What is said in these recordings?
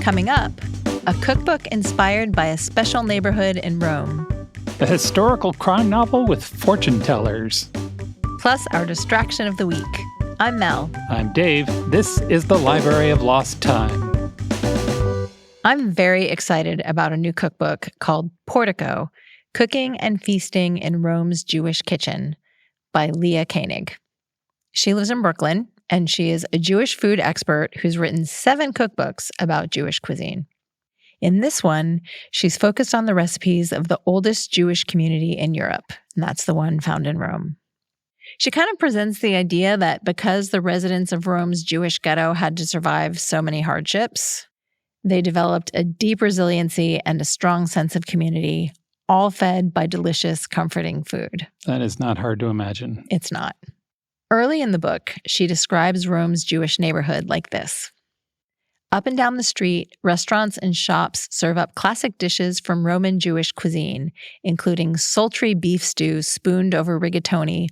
Coming up, a cookbook inspired by a special neighborhood in Rome. A historical crime novel with fortune tellers. Plus our distraction of the week. I'm Mel. I'm Dave. This is the Library of Lost Time. I'm very excited about a new cookbook called Portico, Cooking and Feasting in Rome's Jewish Kitchen by Leah Koenig. She lives in Brooklyn, and she is a Jewish food expert who's written 7 cookbooks about Jewish cuisine. In this one, she's focused on the recipes of the oldest Jewish community in Europe, and that's the one found in Rome. She kind of presents the idea that because the residents of Rome's Jewish ghetto had to survive so many hardships, they developed a deep resiliency and a strong sense of community, all fed by delicious, comforting food. That is not hard to imagine. It's not. Early in the book, she describes Rome's Jewish neighborhood like this. Up and down the street, restaurants and shops serve up classic dishes from Roman Jewish cuisine, including sultry beef stew spooned over rigatoni,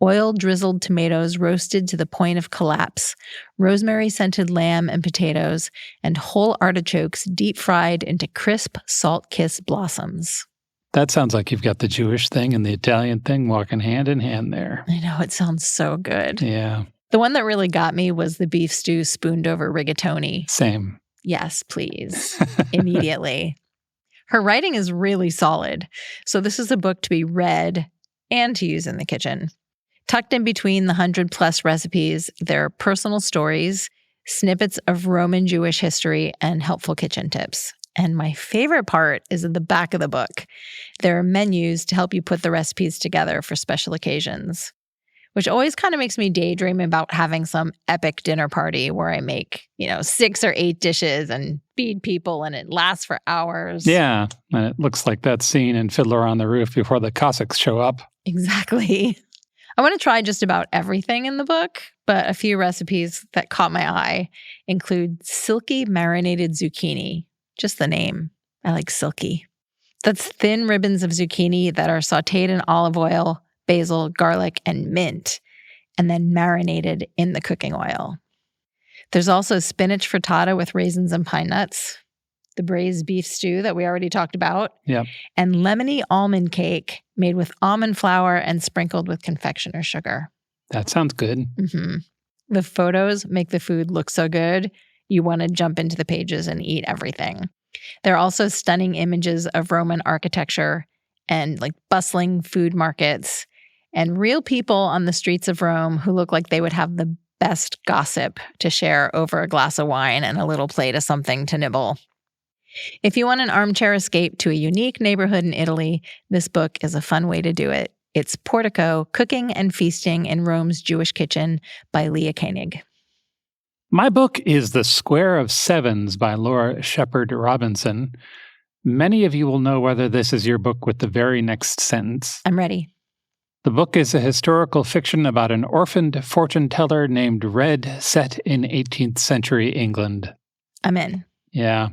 oil-drizzled tomatoes roasted to the point of collapse, rosemary-scented lamb and potatoes, and whole artichokes deep-fried into crisp, salt-kissed blossoms. That sounds like you've got the Jewish thing and the Italian thing walking hand in hand there. I know, it sounds so good. Yeah. The one that really got me was the beef stew spooned over rigatoni. Same. Yes, please. Immediately. Her writing is really solid, so this is a book to be read and to use in the kitchen. Tucked in between the 100-plus recipes, there are personal stories, snippets of Roman Jewish history, and helpful kitchen tips. And my favorite part is at the back of the book. There are menus to help you put the recipes together for special occasions, which always kind of makes me daydream about having some epic dinner party where I make, 6 or 8 dishes and feed people and it lasts for hours. Yeah, and it looks like that scene in Fiddler on the Roof before the Cossacks show up. Exactly. I want to try just about everything in the book, but a few recipes that caught my eye include silky marinated zucchini. Just the name. I like silky. That's thin ribbons of zucchini that are sautéed in olive oil, basil, garlic, and mint, and then marinated in the cooking oil. There's also spinach frittata with raisins and pine nuts, the braised beef stew that we already talked about, Yep. and lemony almond cake made with almond flour and sprinkled with confectioner's sugar. That sounds good. Mm-hmm. The photos make the food look so good, you want to jump into the pages and eat everything. There are also stunning images of Roman architecture and bustling food markets and real people on the streets of Rome who look like they would have the best gossip to share over a glass of wine and a little plate of something to nibble. If you want an armchair escape to a unique neighborhood in Italy, this book is a fun way to do it. It's Portico, Cooking and Feasting in Rome's Jewish Kitchen by Leah Koenig. My book is The Square of Sevens by Laura Shepard Robinson. Many of you will know whether this is your book with the very next sentence. I'm ready. The book is a historical fiction about an orphaned fortune teller named Red set in 18th century England. I'm in. Yeah.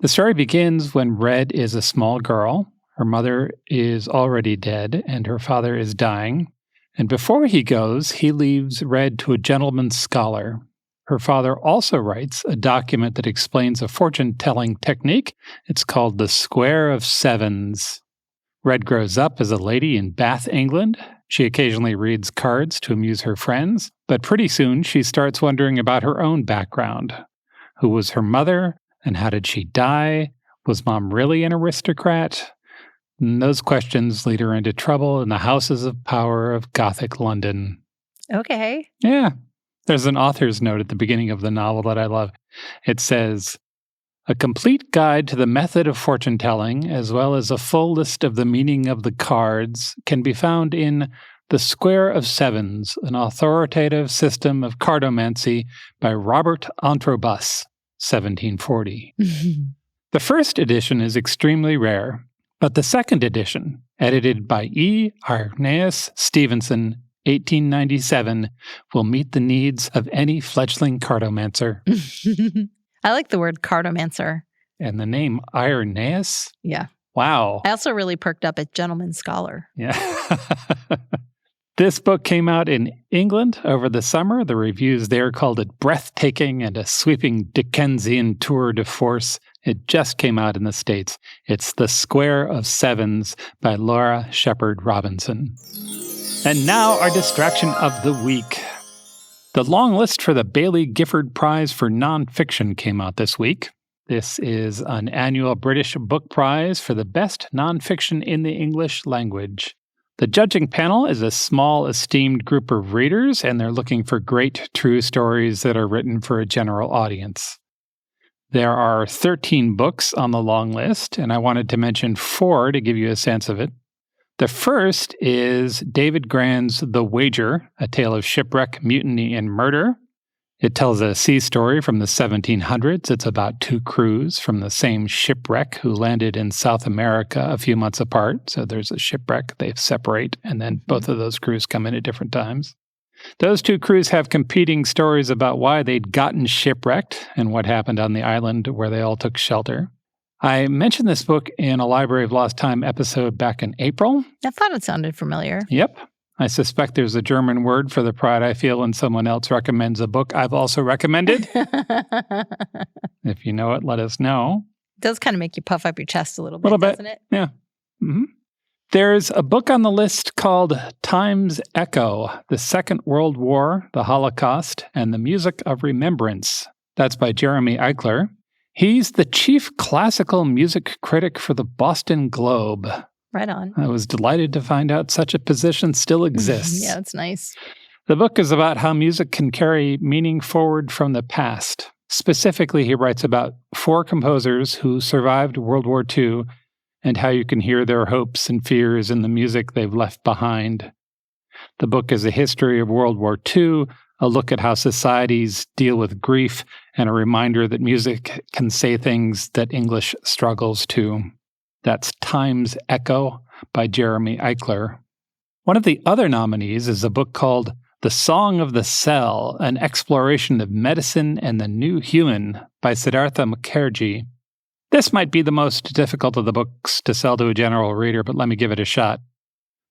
The story begins when Red is a small girl. Her mother is already dead, and her father is dying. And before he goes, he leaves Red to a gentleman's scholar. Her father also writes a document that explains a fortune-telling technique. It's called The Square of Sevens. Red grows up as a lady in Bath, England. She occasionally reads cards to amuse her friends, but pretty soon she starts wondering about her own background. Who was her mother? And how did she die? Was Mom really an aristocrat? And those questions lead her into trouble in the houses of power of Gothic London. Okay. Yeah. There's an author's note at the beginning of the novel that I love. It says, "A complete guide to the method of fortune-telling, as well as a full list of the meaning of the cards, can be found in The Square of Sevens, an authoritative system of cardomancy by Robert Antrobus, 1740. The first edition is extremely rare, but the second edition, edited by E. Arneas Stevenson, 1897, will meet the needs of any fledgling cartomancer." I like the word cartomancer. And the name Irenaeus? Yeah. Wow. I also really perked up at gentleman scholar. Yeah. This book came out in England over the summer. The reviews there called it breathtaking and a sweeping Dickensian tour de force. It just came out in the States. It's The Square of Sevens by Laura Shepard Robinson. And now our distraction of the week. The long list for the Baillie Gifford Prize for Nonfiction came out this week. This is an annual British book prize for the best nonfiction in the English language. The judging panel is a small, esteemed group of readers, and they're looking for great, true stories that are written for a general audience. There are 13 books on the long list, and I wanted to mention 4 to give you a sense of it. The first is David Grann's The Wager, a tale of shipwreck, mutiny, and murder. It tells a sea story from the 1700s. It's about 2 crews from the same shipwreck who landed in South America a few months apart. So there's a shipwreck, they separate, and then both of those crews come in at different times. Those 2 crews have competing stories about why they'd gotten shipwrecked and what happened on the island where they all took shelter. I mentioned this book in a Library of Lost Time episode back in April. I thought it sounded familiar. Yep. I suspect there's a German word for the pride I feel when someone else recommends a book I've also recommended. If you know it, let us know. It does kind of make you puff up your chest a little bit, doesn't it? Yeah. Mm-hmm. There's a book on the list called Time's Echo, The Second World War, the Holocaust, and the Music of Remembrance. That's by Jeremy Eichler. He's the chief classical music critic for the Boston Globe. Right on. I was delighted to find out such a position still exists. Yeah, that's nice. The book is about how music can carry meaning forward from the past. Specifically, he writes about 4 composers who survived World War II and how you can hear their hopes and fears in the music they've left behind. The book is a history of World War II, a look at how societies deal with grief, and a reminder that music can say things that English struggles to. That's Time's Echo by Jeremy Eichler. One of the other nominees is a book called The Song of the Cell, an exploration of medicine and the new human by Siddhartha Mukherjee. This might be the most difficult of the books to sell to a general reader, but let me give it a shot.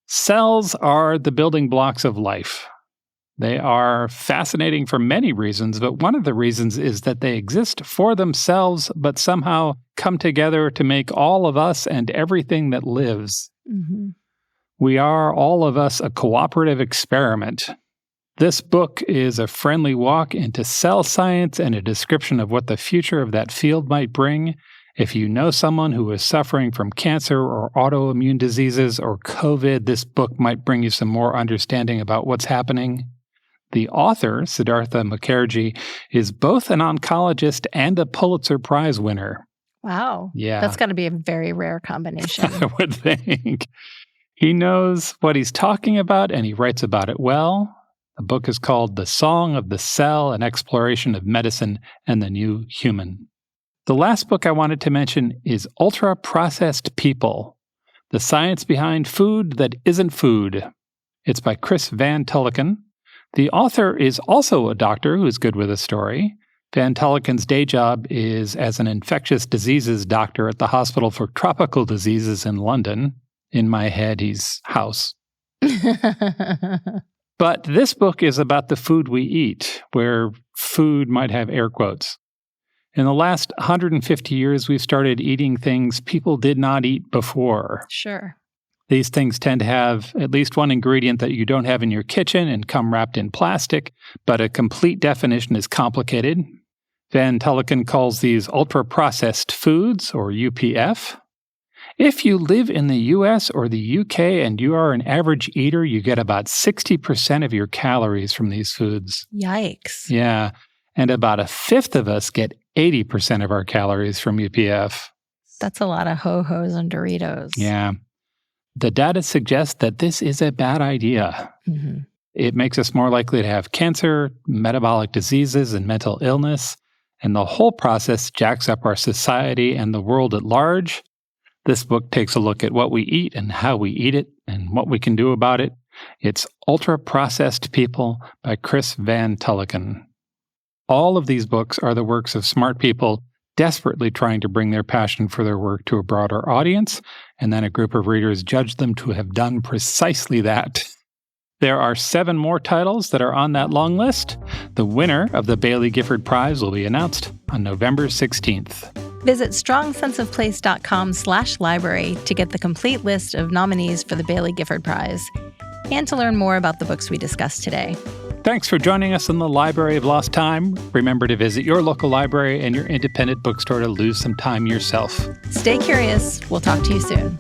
Cells are the building blocks of life. They are fascinating for many reasons, but one of the reasons is that they exist for themselves, but somehow come together to make all of us and everything that lives. Mm-hmm. We are, all of us, a cooperative experiment. This book is a friendly walk into cell science and a description of what the future of that field might bring. If you know someone who is suffering from cancer or autoimmune diseases or COVID, this book might bring you some more understanding about what's happening. The author, Siddhartha Mukherjee, is both an oncologist and a Pulitzer Prize winner. Wow. Yeah. That's got to be a very rare combination. I would think. He knows what he's talking about, and he writes about it well. The book is called The Song of the Cell, an exploration of medicine and the new human. The last book I wanted to mention is Ultra-Processed People, The Science Behind Food That Isn't Food. It's by Chris Van Tullochen. The author is also a doctor who's good with a story. Van Tullechen's day job is as an infectious diseases doctor at the Hospital for Tropical Diseases in London. In my head, he's House. But this book is about the food we eat, where food might have air quotes. In the last 150 years, we've started eating things people did not eat before. Sure. These things tend to have at least one ingredient that you don't have in your kitchen and come wrapped in plastic, but a complete definition is complicated. Van Tullochen calls these ultra-processed foods, or UPF. If you live in the US or the UK and you are an average eater, you get about 60% of your calories from these foods. Yikes. Yeah, and about a fifth of us get 80% of our calories from UPF. That's a lot of Ho-Hos and Doritos. Yeah. The data suggests that this is a bad idea. Mm-hmm. It makes us more likely to have cancer, metabolic diseases, and mental illness, and the whole process jacks up our society and the world at large. This book takes a look at what we eat and how we eat it and what we can do about it. It's Ultra-Processed People by Chris Van Tullochen. All of these books are the works of smart people desperately trying to bring their passion for their work to a broader audience, and then a group of readers judge them to have done precisely that. There are 7 more titles that are on that long list. The winner of the Bailey Gifford Prize will be announced on November 16th. Visit strongsenseofplace.com/library to get the complete list of nominees for the Bailey Gifford Prize and to learn more about the books we discussed today. Thanks for joining us in the Library of Lost Time. Remember to visit your local library and your independent bookstore to lose some time yourself. Stay curious. We'll talk to you soon.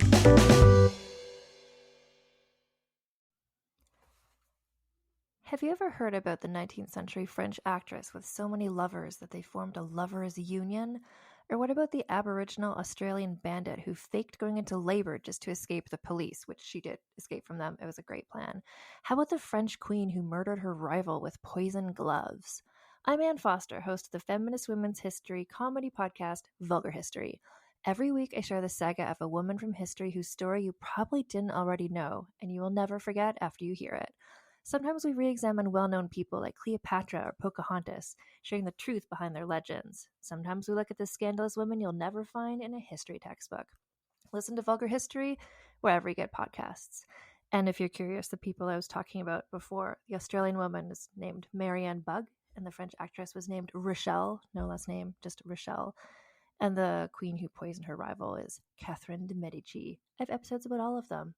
Have you ever heard about the 19th century French actress with so many lovers that they formed a lovers' union? Or what about the Aboriginal Australian bandit who faked going into labor just to escape the police, which she did escape from them. It was a great plan. How about the French queen who murdered her rival with poison gloves? I'm Ann Foster, host of the feminist women's history comedy podcast, Vulgar History. Every week I share the saga of a woman from history whose story you probably didn't already know, and you will never forget after you hear it. Sometimes we re-examine well-known people like Cleopatra or Pocahontas, sharing the truth behind their legends. Sometimes we look at the scandalous women you'll never find in a history textbook. Listen to Vulgar History wherever you get podcasts. And if you're curious, the people I was talking about before, the Australian woman is named Marianne Bugg, and the French actress was named Rochelle, no last name, just Rochelle. And the queen who poisoned her rival is Catherine de' Medici. I have episodes about all of them.